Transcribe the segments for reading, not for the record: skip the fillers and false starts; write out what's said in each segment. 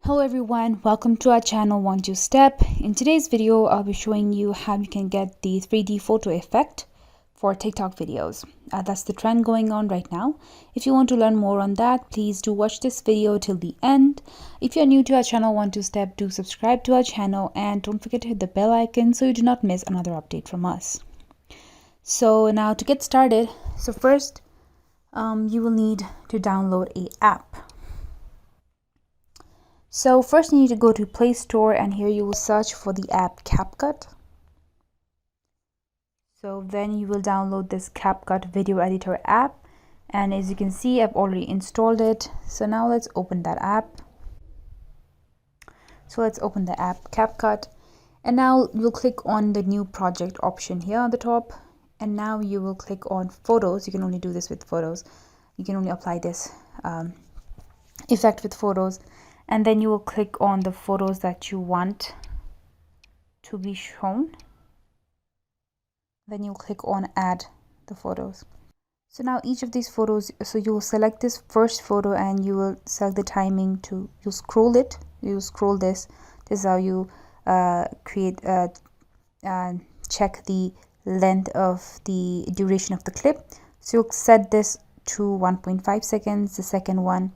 Hello everyone, welcome to our channel 1-2 Step. In today's video, I'll be showing you how you can get the 3D photo effect for TikTok videos. That's the trend going on right now. If you want to learn more on that, please do watch this video till the end. If you're new to our channel 1-2 Step, do subscribe to our channel and don't forget to hit the bell icon so you do not miss another update from us. So now to get started, first you will need to download an app. So first you need to go to Play Store, and here you will search for the app CapCut. So then you will download this CapCut video editor app, and as you can see, I've already installed it. So now let's open that app. So let's open the app CapCut, and now you'll click on the new project option here on the top, and now you will click on photos. You can only do this with photos. You can only apply this effect with photos. And then you will click on the photos that you want to be shown. Then you'll click on add the photos. So now each of these photos, so you will select this first photo and you will select the timing to, you'll scroll it, you scroll this. This is how you check the length of the duration of the clip. So you'll set this to 1.5 seconds, the second one.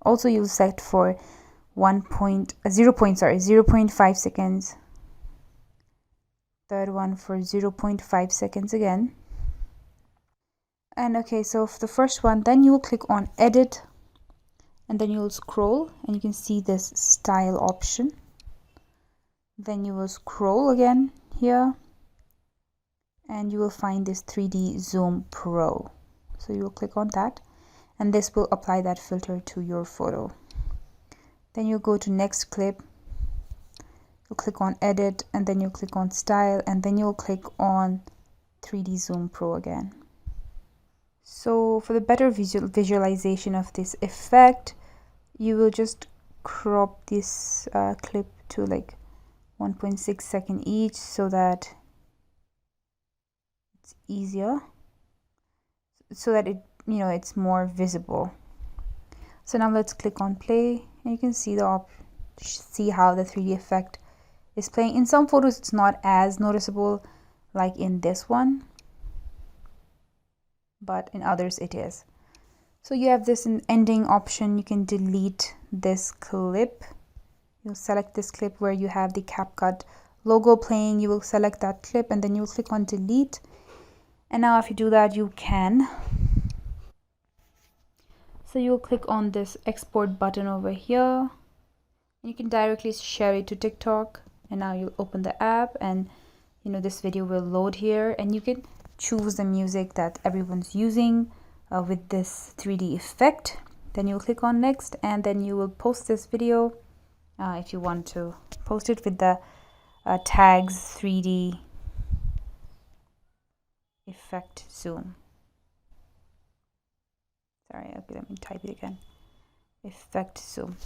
Also you'll set for 0.5 seconds, third one for 0.5 seconds again. And okay, so for the first one, then you will click on edit, and then you will scroll and you can see this style option. Then you will scroll again here and you will find this 3D Zoom Pro. So you will click on that and this will apply that filter to your photo. Then you go to next clip, you'll click on edit, and then you'll click on style, and then you'll click on 3D Zoom Pro again. So for the better visualization of this effect, you will just crop this clip to like 1.6 seconds each so that it's easier, so that it's more visible. So now let's click on play, and you can see how the 3D effect is playing. In some photos it's not as noticeable like in this one, but in others it is. So you have this ending option. You can delete this clip. You'll select this clip where you have the CapCut logo playing. You will select that clip and then you'll click on delete. And now if you do that, you can. So you'll click on this export button over here. You can directly share it to TikTok, and now you'll open the app, and this video will load here, and you can choose the music that everyone's using with this 3D effect. Then you'll click on next, and then you will post this video if you want to post it with the tags 3D effect zoom. Sorry, okay, let me type it again. Effect zoom.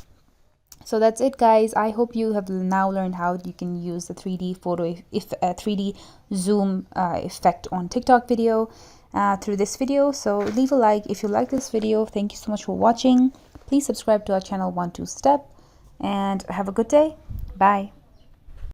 So that's it, guys. I hope you have now learned how you can use the 3D photo 3D zoom effect on TikTok video through this video. So leave a like if you like this video. Thank you so much for watching. Please subscribe to our channel 1-2 Step, and have a good day. Bye.